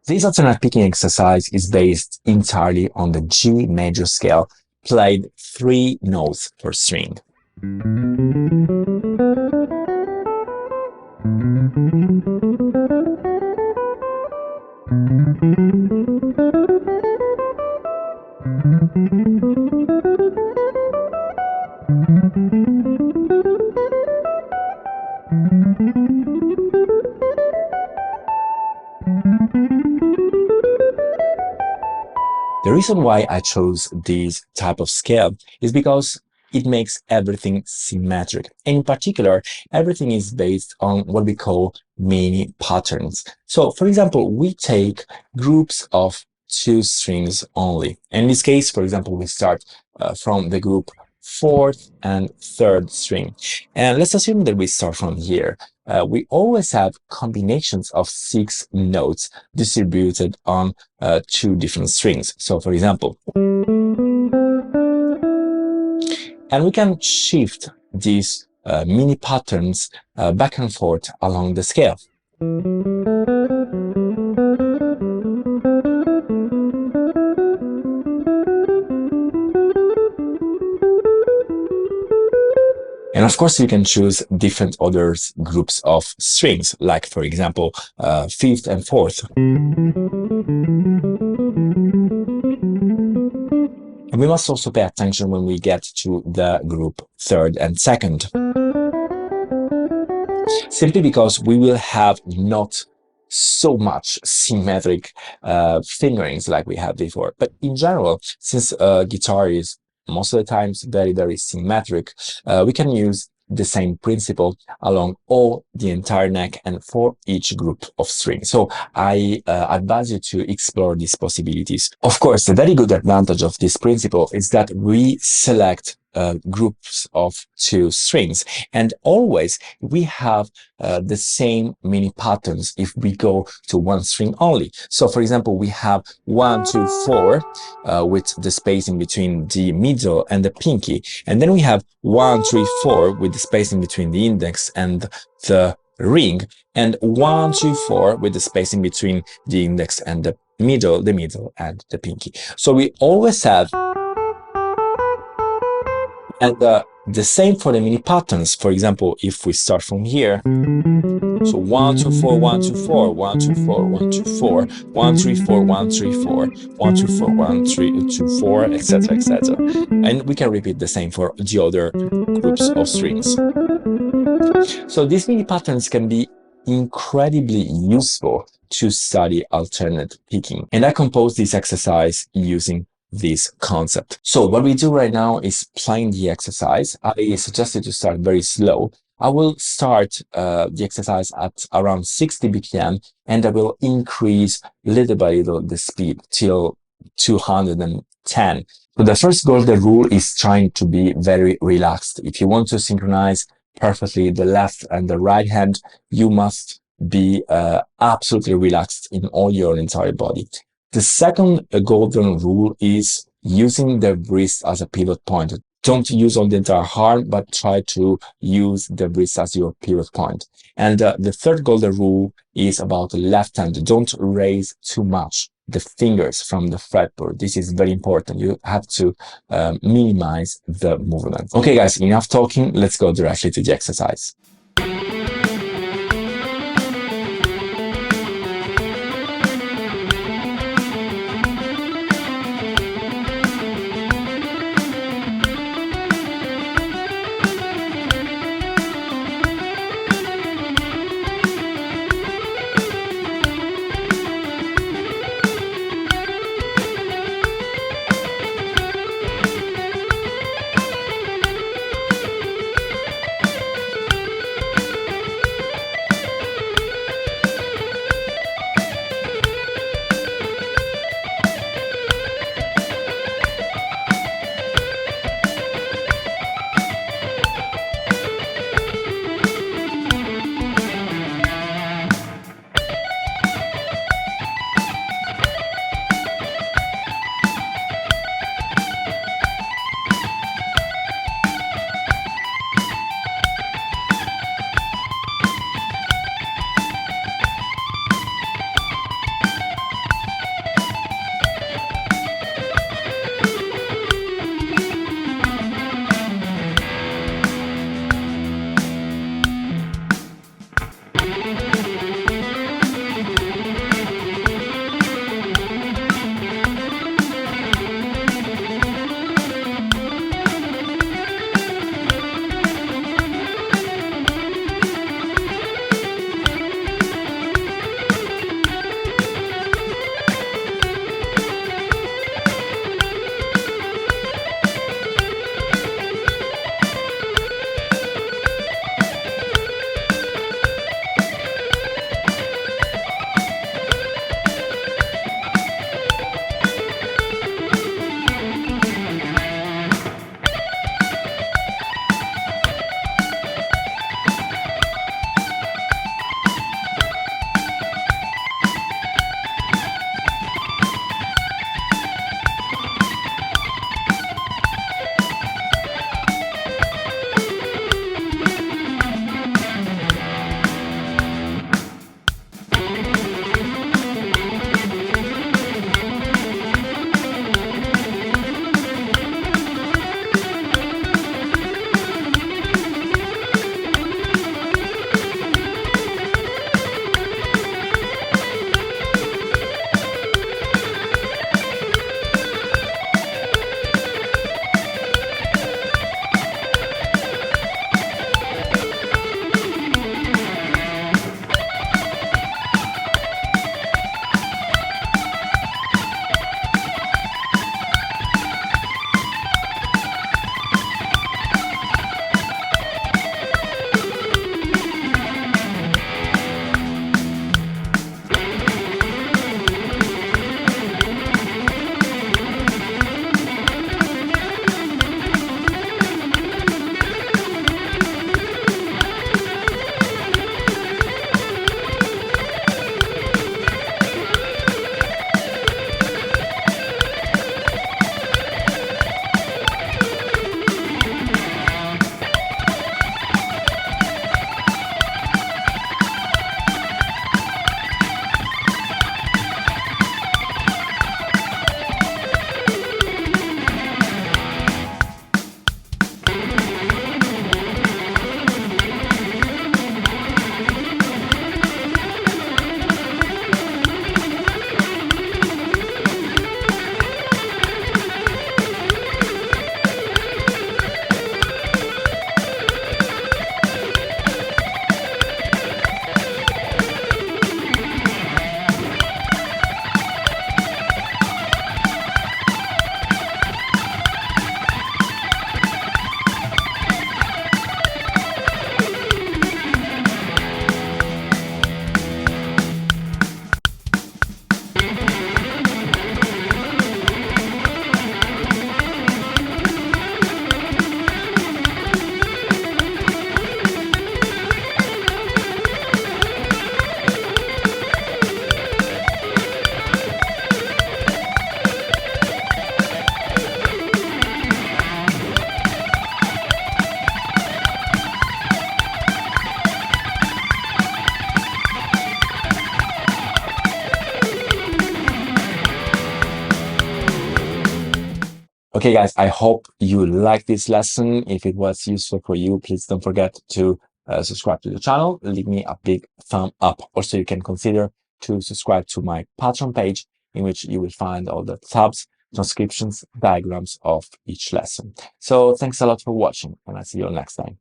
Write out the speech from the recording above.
This alternate picking exercise is based entirely on the G major scale, played 3 notes per string. The reason why I chose this type of scale is because it makes everything symmetric. And in particular, everything is based on what we call mini patterns. So, for example, we take groups of 2 strings only. In this case, for example, we start from the group 4th and 3rd string. And let's assume that we start from here. We always have combinations of 6 notes distributed on 2 different strings. So, for example, and we can shift these mini patterns back and forth along the scale. And of course, you can choose different other groups of strings, like, for example, 5th and 4th. And we must also pay attention when we get to the group 3rd and 2nd. Simply because we will have not so much symmetric fingerings like we had before. But in general, since guitar is most of the times very, very symmetric, we can use the same principle along all the entire neck and for each group of strings. So I advise you to explore these possibilities. Of course, the very good advantage of this principle is that we select groups of 2 strings, and always we have the same mini patterns if we go to 1 string only. So for example, we have 1, 2, 4 with the spacing between the middle and the pinky, and then we have 1, 3, 4 with the spacing between the index and the ring, and 1, 2, 4 with the spacing between the index and the middle and the pinky. So we always have, and the same for the mini patterns. For example, if we start from here, so 1, 2, 4, 1, 2, 4, 1, 2, 4, 1, 2, 4, 1, 3, 4, 1, 3, 4, 1, 2, 4, 1, 3, 2, 4, etc., etc. And we can repeat the same for the other groups of strings. So these mini patterns can be incredibly useful to study alternate picking. And I composed this exercise using this concept. So what we do right now is playing the exercise. I suggest you to start very slow. I will start the exercise at around 60 BPM, and I will increase little by little the speed till 210. So the first golden rule is trying to be very relaxed. If you want to synchronize perfectly the left and the right hand, you must be absolutely relaxed in all your entire body. The second golden rule is using the wrist as a pivot point. Don't use on the entire arm, but try to use the wrist as your pivot point. And the third golden rule is about the left hand. Don't raise too much the fingers from the fretboard. This is very important. You have to minimize the movement. Okay, guys, enough talking. Let's go directly to the exercise. Okay, guys, I hope you liked this lesson. If it was useful for you, please don't forget to subscribe to the channel. Leave me a big thumb up. Also, you can consider to subscribe to my Patreon page, in which you will find all the tabs, transcriptions, diagrams of each lesson. So thanks a lot for watching, and I'll see you all next time.